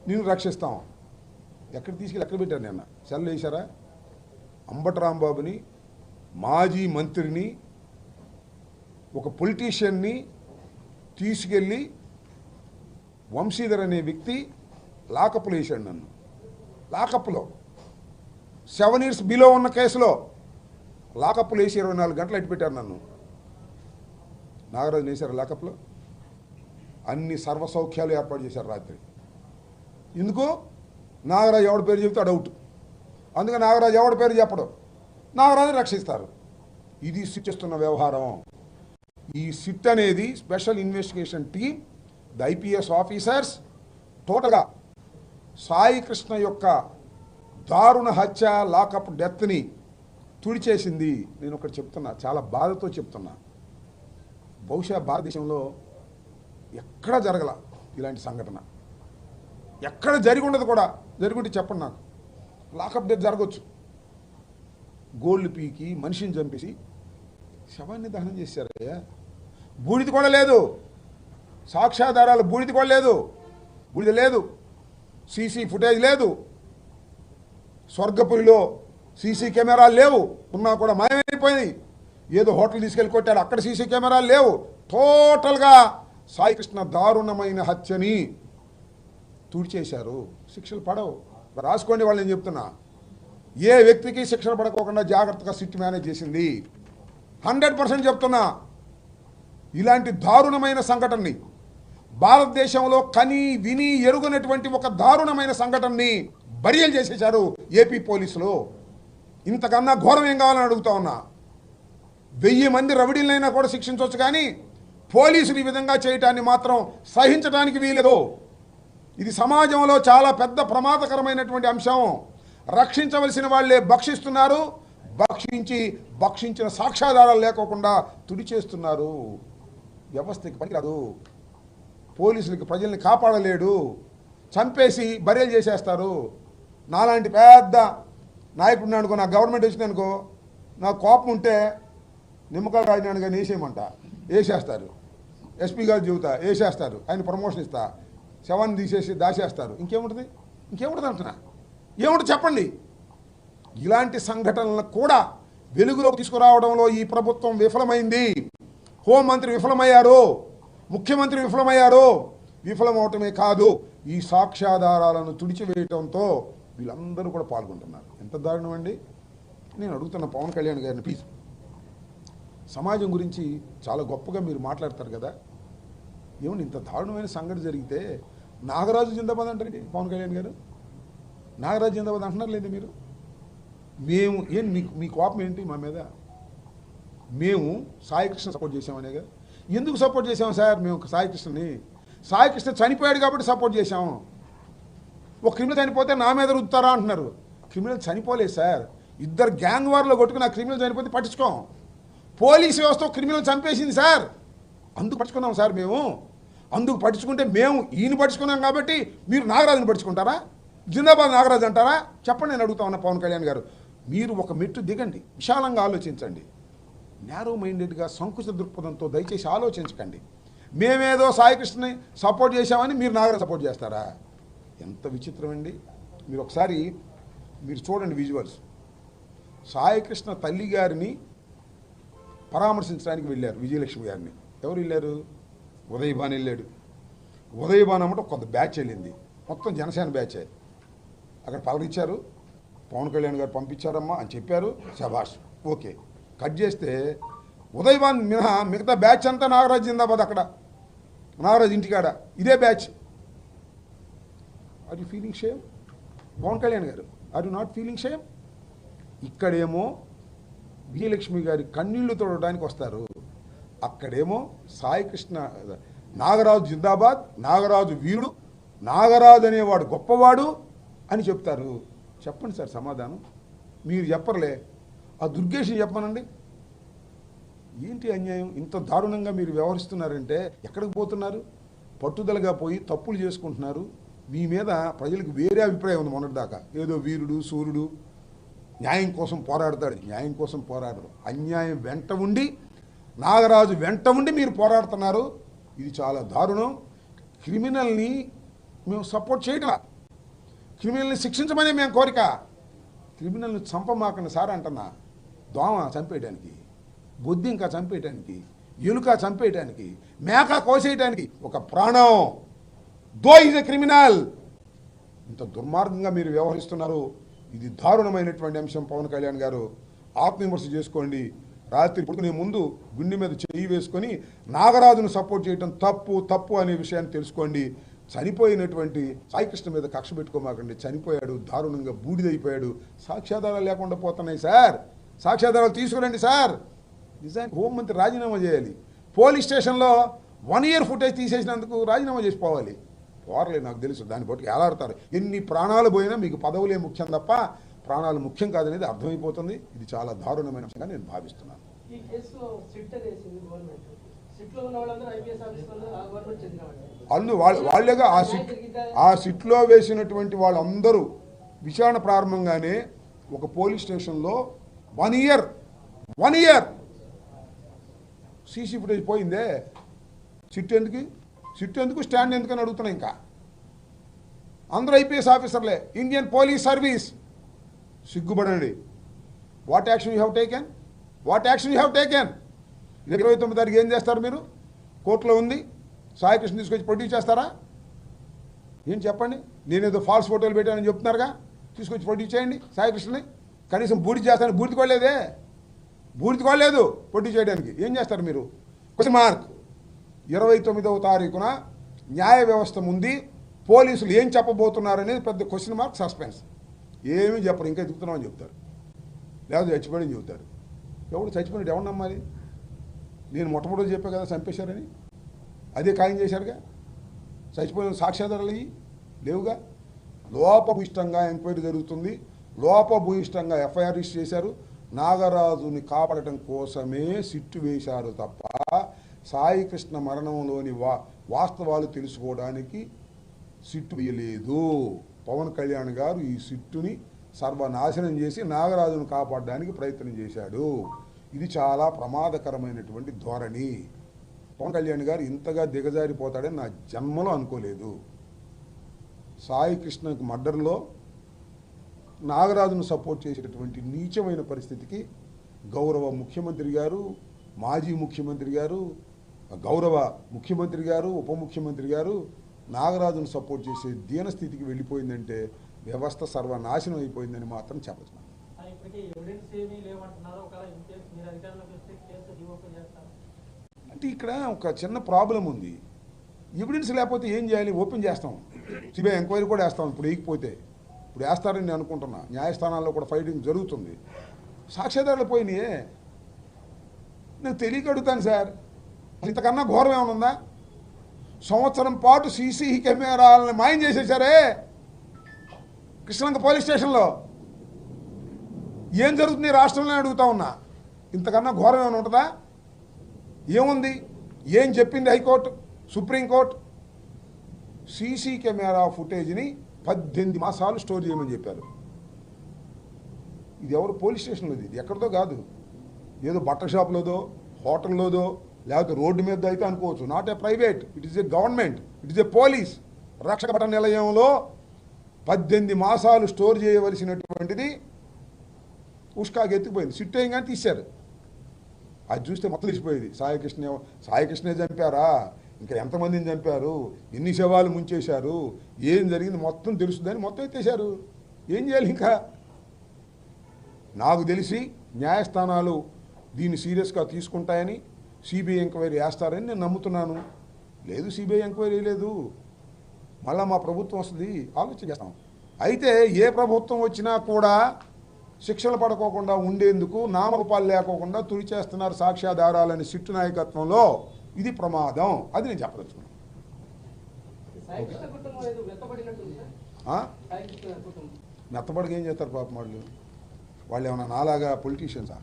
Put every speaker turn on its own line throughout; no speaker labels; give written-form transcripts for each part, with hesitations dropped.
నేను రక్షిస్తాం. ఎక్కడ తీసుకెళ్ళి ఎక్కడ పెట్టారు? నిన్న సెల్ వేశారా? అంబటి రాంబాబుని, మాజీ మంత్రిని, ఒక పొలిటీషియన్ని తీసుకెళ్ళి వంశీధర్ అనే వ్యక్తి లాకప్లో వేశాడు. నన్ను లాకప్లో 7 years బిలో ఉన్న కేసులో లాకప్లో వేసి 24 గంటలు అట్టి పెట్టారు నన్ను. నాగరాజు వేశారు లాకప్లో. అన్ని సర్వసౌఖ్యాలు ఏర్పాటు చేశారు రాత్రి. ఎందుకు? నాగరాజు ఎవడి పేరు చెబితే డౌట్. అందుకే నాగరాజు ఎవడి పేరు చెప్పడం, నాగరాజు రక్షిస్తారు. ఇది సిట్ చేస్తున్న వ్యవహారం. ఈ సిట్ అనేది special investigation team, the IPS officers టోటల్గా సాయి కృష్ణ యొక్క దారుణ హత్య, లాకప్ డెత్ని తుడిచేసింది. నేను ఒకటి చెప్తున్నా, చాలా బాధతో చెప్తున్నా. బహుశా భారతదేశంలో ఎక్కడ జరగల ఇలాంటి సంఘటన, ఎక్కడ జరిగి ఉండదు కూడా. జరుగుంటే చెప్పండి నాకు. లాకప్ డెత్ జరగవచ్చు. గోల్డ్ పీకి మనిషిని చంపేసి శవాన్ని దహనం చేశారయ్యా. బూడిద కూడా లేదు, సాక్ష్యాధారాలు బూడిద కూడా లేదు, బూడిద లేదు, సీసీ ఫుటేజ్ లేదు, స్వర్గపురిలో సీసీ కెమెరాలు లేవు, ఉన్నా కూడా మాయమైపోయింది. ఏదో హోటల్ తీసుకెళ్ళి కొట్టాడు, అక్కడ సీసీ కెమెరాలు లేవు. టోటల్గా సాయి కృష్ణ దారుణమైన హత్యని తుడిచేశారు. శిక్షలు పడవు. రాసుకోండి వాళ్ళు. నేను చెప్తున్నా, ఏ వ్యక్తికి శిక్షలు పడకోకుండా జాగ్రత్తగా సిట్ మేనేజ్ చేసింది. 100% చెప్తున్నా. ఇలాంటి దారుణమైన సంఘటనని, భారతదేశంలో కని విని ఎరుగనటువంటి ఒక దారుణమైన సంఘటనని బరియలు చేసేశారు ఏపీ పోలీసులు. ఇంతకన్నా ఘోరం ఏం కావాలని అడుగుతా ఉన్నా. 1000 మంది రవిడీలైనా కూడా శిక్షించవచ్చు, కానీ పోలీసులు ఈ విధంగా చేయటాన్ని మాత్రం సహించడానికి వీలేదు. ఇది సమాజంలో చాలా పెద్ద ప్రమాదకరమైనటువంటి అంశం. రక్షించవలసిన వాళ్ళే భక్షిస్తున్నారు, భక్షించిన సాక్ష్యాధారాలు లేకోకుండా తుడిచేస్తున్నారు. వ్యవస్థకి పనికిరాదు. పోలీసులకి ప్రజల్ని కాపాడలేడు, చంపేసి బరియలు చేసేస్తారు. నాలాంటి పెద్ద నాయకుడిని అనుకో, నా గవర్నమెంట్ వచ్చిందనుకో, నాకు కోపం ఉంటే నిమ్మకాయలు రాజనాడు కానీ వేసేయమంట, వేసేస్తారు. ఎస్పీ గారు చెబుతా, వేసేస్తారు. ఆయన ప్రమోషన్ ఇస్తా, శవాన్ని తీసేసి దాచేస్తారు. ఇంకేముంటుంది అంటున్నా? ఏముంటుంది చెప్పండి. ఇలాంటి సంఘటనలను కూడా వెలుగులోకి తీసుకురావడంలో ఈ ప్రభుత్వం విఫలమైంది. హోంమంత్రి విఫలమయ్యారు, ముఖ్యమంత్రి విఫలమయ్యారు. విఫలమవటమే కాదు, ఈ సాక్ష్యాధారాలను తుడిచివేయటంతో వీళ్ళందరూ కూడా పాల్గొంటున్నారు. ఎంత దారుణం అండి. నేను అడుగుతున్న పవన్ కళ్యాణ్ గారిని, ప్లీజ్, సమాజం గురించి చాలా గొప్పగా మీరు మాట్లాడతారు కదా, ఏమన్నా ఇంత దారుణమైన సంఘటన జరిగితే నాగరాజు జిందాబాద్ అంటారండి పవన్ కళ్యాణ్ గారు. నాగరాజు జిందాబాద్ అంటున్నారు లేదు మీరు? మేము మీ కోపం ఏంటి మా మీద? మేము సాయి కృష్ణ సపోర్ట్ చేసామనేగా. ఎందుకు సపోర్ట్ చేసాము సార్ మేము సాయి కృష్ణని? సాయి కృష్ణ చనిపోయాడు కాబట్టి సపోర్ట్ చేశాము. ఒక క్రిమినల్ చనిపోతే నా మీద రుద్దుతారా అంటున్నారు. క్రిమినల్ చనిపోలేదు సార్. 2 గ్యాంగ్ వార్లో కొట్టుకుని ఆ క్రిమినల్ చనిపోతే పట్టించుకోం. పోలీసు వ్యవస్థ క్రిమినల్ చంపేసింది సార్, అందుకు పట్టించుకున్నాం సార్ మేము. అందుకు పట్టించుకుంటే మేము ఈయన పట్టించుకున్నాం కాబట్టి మీరు నాగరాజుని పట్టించుకుంటారా? జిందాబాద్ నాగరాజు అంటారా? చెప్పండి. నేను అడుగుతా ఉన్నా పవన్ కళ్యాణ్ గారు, మీరు ఒక మెట్టు దిగండి, విశాలంగా ఆలోచించండి. నేరో మైండెడ్గా సంకుచిత దృక్పథంతో దయచేసి ఆలోచించకండి. మేమేదో సాయి కృష్ణని సపోర్ట్ చేశామని మీరు నాగరాజు సపోర్ట్ చేస్తారా? ఎంత విచిత్రం అండి. మీరు ఒకసారి చూడండి విజువల్స్. సాయి కృష్ణ తల్లి గారిని పరామర్శించడానికి వెళ్ళారు విజయలక్ష్మి గారిని. ఎవరు వెళ్ళారు? ఉదయభాన్ వెళ్ళాడు. ఉదయభాన్ అమ్మట కొంత బ్యాచ్ వెళ్ళింది, మొత్తం జనసేన బ్యాచ్. అక్కడ పలకరించారు, పవన్ కళ్యాణ్ గారు పంపించారమ్మా అని చెప్పారు. శభాష్, ఓకే. కట్ చేస్తే ఉదయభాన్ మినహా మిగతా బ్యాచ్ అంతా నాగరాజు జిందాబాద్. అక్కడ నాగరాజు ఇంటికాడ ఇదే batch. Are you feeling shame? Pawan Kalyan గారు, are you not feeling shame? ఇక్కడేమో విజయలక్ష్మి గారి కన్నీళ్లు తోడడానికి వస్తారు, అక్కడేమో సాయి కృష్ణ నాగరాజు జిందాబాద్, నాగరాజు వీరుడు, నాగరాజు అనేవాడు గొప్పవాడు అని చెప్తారు. చెప్పండి సార్ సమాధానం. మీరు చెప్పరులే, ఆ దుర్గేష్ని చెప్పనండి. ఏంటి అన్యాయం? ఇంత దారుణంగా మీరు వ్యవహరిస్తున్నారంటే ఎక్కడికి పోతున్నారు? పట్టుదలగా పోయి తప్పులు చేసుకుంటున్నారు. మీ మీద ప్రజలకు వేరే అభిప్రాయం ఉంది మొన్నటిదాకా. ఏదో వీరుడు సూర్యుడు న్యాయం కోసం పోరాడతాడు. న్యాయం కోసం పోరాడరు, అన్యాయం వెంట ఉండి, నాగరాజు వెంట ఉండి మీరు పోరాడుతున్నారు. ఇది చాలా దారుణం. క్రిమినల్ని మేము సపోర్ట్ చేయటం క్రిమినల్ని శిక్షించమని మేము కోరిక. క్రిమినల్ని చంపమాకండి సార్ అంటున్నా. దోమ చంపేయడానికి, బొద్ది ఇంకా చంపేయడానికి, ఎలుక చంపేయడానికి, మేక కోసేయడానికి ఒక ప్రాణం. Though is a criminal. ఇంత దుర్మార్గంగా మీరు వ్యవహరిస్తున్నారు. ఇది దారుణమైనటువంటి అంశం. పవన్ కళ్యాణ్ గారు ఆత్మవిమర్శ చేసుకోండి. రాత్రి పడుకునే ముందు గుండె మీద చెయ్యి వేసుకొని నాగరాజును సపోర్ట్ చేయడం తప్పు తప్పు అనే విషయాన్ని తెలుసుకోండి. చనిపోయినటువంటి సాయికృష్ణ మీద కక్ష పెట్టుకోమాకండి. చనిపోయాడు, దారుణంగా బూడిదైపోయాడు. సాక్ష్యాధారాలు లేకుండా పోతున్నాయి సార్. సాక్ష్యాధారాలు తీసుకురండి సార్. నిజానికి హోంమంత్రి రాజీనామా చేయాలి. పోలీస్ స్టేషన్లో 1 year ఫుటేజ్ తీసేసినందుకు రాజీనామా చేసిపోవాలి. పోరలేదు, నాకు తెలుసు. దాన్ని బట్టి ఎలాడతారు. ఎన్ని ప్రాణాలు పోయినా మీకు పదవులే ముఖ్యం తప్ప ప్రాణాలు ముఖ్యం కాదనేది అర్థమైపోతుంది. ఇది చాలా దారుణమైన అంశంగా నేను భావిస్తున్నాను. వాళ్ళు వాళ్ళేగా ఆ సిట్లో వేసినటువంటి వాళ్ళందరూ విచారణ ప్రారంభంగానే ఒక పోలీస్ స్టేషన్లో 1 year సీసీ ఫుటేజ్ పోయిందే. సిట్ ఎందుకు స్టాండ్ ఎందుకని అడుగుతున్నా. ఇంకా అందరూ ఐపీఎస్ ఆఫీసర్లే. ఇండియన్ పోలీస్ సర్వీస్ సిగ్గుపడండి. What action you have taken? 29 తారీఖు ఏం చేస్తారు మీరు? కోర్టులో ఉంది. సాయికృష్ణ తీసుకొచ్చి ప్రొడ్యూస్ చేస్తారా? ఏం చెప్పండి. నేనేదో ఫాల్స్ ఫోటోలు పెట్టానని చెప్తున్నారుగా. తీసుకొచ్చి ప్రొడ్యూస్ చేయండి సాయికృష్ణని. కనీసం బూడిద చేస్తాను. బూడిదకోలేదు ప్రొడ్యూస్ చేయడానికి. ఏం చేస్తారు మీరు? Question mark. 29వ తారీఖున న్యాయ వ్యవస్థ ఉంది. పోలీసులు ఏం చెప్పబోతున్నారనేది పెద్ద క్వశ్చన్ మార్క్, సస్పెన్స్. ఏమీ చెప్పరు. ఇంకా ఎదుగుతున్నామని చెప్తారు, లేదా చచ్చిపోయాడని చెబుతారు. ఎవడు చచ్చిపోయినట్టు ఎవరు నమ్మాలి? నేను మొట్టమొదటి చెప్పా కదా చంపేశారని. అదే ఖాయం చేశారుగా. చచ్చిపోయిన సాక్ష్యాధారాలు లేవుగా. లోపభూయిష్టంగా ఎంక్వైరీ జరుగుతుంది. లోపభూయిష్టంగా ఎఫ్ఐఆర్ రిజిస్టర్ చేశారు. నాగరాజుని కాపాడటం కోసమే సిట్టు వేశారు తప్ప సాయికృష్ణ మరణంలోని వాస్తవాలు తెలుసుకోవడానికి సిట్టు వేయలేదు. పవన్ కళ్యాణ్ గారు ఈ సిట్టుని సర్వనాశనం చేసి నాగరాజును కాపాడడానికి ప్రయత్నం చేశాడు. ఇది చాలా ప్రమాదకరమైనటువంటి ధోరణి. పవన్ కళ్యాణ్ గారు ఇంతగా దిగజారిపోతాడని నా జన్మలో అనుకోలేదు. సాయికృష్ణకు మర్డర్లో నాగరాజును సపోర్ట్ చేసేటటువంటి నీచమైన పరిస్థితికి గౌరవ ముఖ్యమంత్రి గారు, మాజీ ముఖ్యమంత్రి గారు, గౌరవ ముఖ్యమంత్రి గారు, ఉప ముఖ్యమంత్రి గారు నాగరాజును సపోర్ట్ చేసే దీనస్థితికి వెళ్ళిపోయిందంటే వ్యవస్థ సర్వనాశనం అయిపోయిందని మాత్రం చెప్పచ్చు. అంటే ఇక్కడ ఒక చిన్న ప్రాబ్లం ఉంది. ఎవిడెన్స్ లేకపోతే ఏం చేయాలి? ఓపెన్ చేస్తాం. సిబిఐ ఎంక్వైరీ కూడా వేస్తాం. ఇప్పుడు వేస్తారని నేను అనుకుంటున్నా. న్యాయస్థానాల్లో కూడా ఫైటింగ్ జరుగుతుంది. సాక్ష్యాధారాలు పోయినాయే. నేను తెలియక అడుగుతాను సార్. ఇంతకన్నా ఘోరం ఏమైనా ఉందా? సంవత్సరం పాటు సీసీ కెమెరాలను మాయం చేసేసారే కృష్ణలంక పోలీస్ స్టేషన్లో. ఏం జరుగుతుంది రాష్ట్రంలో అడుగుతా ఉన్నా. ఇంతకన్నా ఘోరం ఏమైనా ఉంటుందా? ఏముంది? ఏం చెప్పింది హైకోర్టు, సుప్రీంకోర్టు? సీసీ కెమెరా ఫుటేజ్ని 18 మాసాలు స్టోర్ చేయమని చెప్పారు. ఇది ఎవరు? పోలీస్ స్టేషన్లో. ఇది ఎక్కడితో కాదు, ఏదో బట్టల షాప్లోదో, హోటల్లోదో, లేకపోతే రోడ్డు మీద అయితే అనుకోవచ్చు. Not a private, it is a government, it is a police. రక్షక భట నిలయంలో 18 మాసాలు స్టోర్ చేయవలసినటువంటిది ఉష్కాకి ఎత్తుకుపోయింది. సిట్టేయంగానే తీశారు. అది చూస్తే మొత్తం తీసిపోయేది. సాయికృష్ణే చంపారా, ఇంకా ఎంతమందిని చంపారు, ఎన్ని శవాలు ముంచేశారు, ఏం జరిగింది మొత్తం తెలుస్తుందని మొత్తం ఎత్తేశారు. ఏం చేయాలి? ఇంకా నాకు తెలిసి న్యాయస్థానాలు దీన్ని సీరియస్గా తీసుకుంటాయని, సిబిఐ ఎంక్వైరీ వేస్తారని నేను నమ్ముతున్నాను. లేదు, సిబిఐ ఎంక్వైరీ లేదు, మళ్ళీ మా ప్రభుత్వం వస్తుంది, ఆలోచన చేస్తాం. అయితే ఏ ప్రభుత్వం వచ్చినా కూడా శిక్షలు పడుకోకుండా ఉండేందుకు నామరూపాలు లేకోకుండా తుడి చేస్తున్నారు సాక్ష్యాధారాలని సిట్టు నాయకత్వంలో. ఇది ప్రమాదం. అది నేను చెప్పదలుచుకున్నాను. మెత్తబడికి ఏం చేస్తారు పాపం వాళ్ళు ఏమన్నా నాలాగా పొలిటీషియన్సా?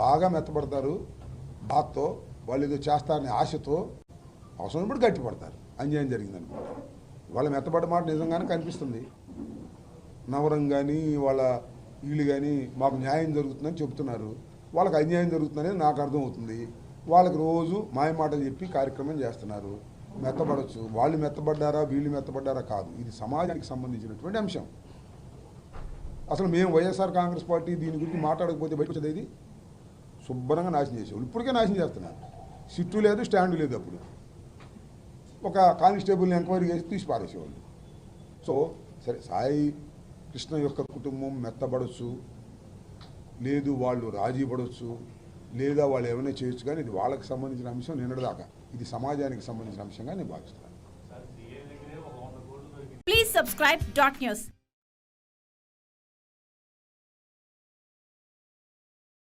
బాగా మెత్తపడతారు బాత్తో. వాళ్ళు ఏదో చేస్తారని ఆశతో అవసరమైనప్పుడు గట్టిపడతారు. అన్యాయం జరిగిందనుకుంటా. వాళ్ళ మెత్తబడ్డ మాట నిజంగానే కనిపిస్తుంది. నవరం కానీ వాళ్ళ వీళ్ళు కానీ మాకు న్యాయం జరుగుతుందని చెబుతున్నారు. వాళ్ళకి అన్యాయం జరుగుతుందనేది నాకు అర్థమవుతుంది. వాళ్ళకి రోజు మాయ మాటలు చెప్పి కార్యక్రమం చేస్తున్నారు. మెత్తబడచ్చు. వాళ్ళు మెత్తబడ్డారా వీళ్ళు మెత్తబడ్డారా కాదు, ఇది సమాజానికి సంబంధించినటువంటి అంశం. అసలు మేము వైఎస్ఆర్ కాంగ్రెస్ పార్టీ దీని గురించి మాట్లాడకపోతే బయటకు వచ్చేది ఇది శుభ్రంగా నాశనం చేసేవాళ్ళు. ఇప్పటికే నాశనం చేస్తున్నారు. సిట్టు లేదు, స్టాండు లేదు. అప్పుడు ఒక కానిస్టేబుల్ని ఎంక్వైరీ చేసి తీసి పారేసేవాళ్ళు. సో సరే, సాయి కృష్ణ యొక్క కుటుంబం మెత్తబడవచ్చు, లేదు వాళ్ళు రాజీ పడవచ్చు, లేదా వాళ్ళు ఏమైనా చేయొచ్చు, కానీ ఇది వాళ్ళకి సంబంధించిన అంశం నిన్నటిదాకా. ఇది సమాజానికి సంబంధించిన అంశంగా నేను భావిస్తున్నాను.
Please subscribe dot news.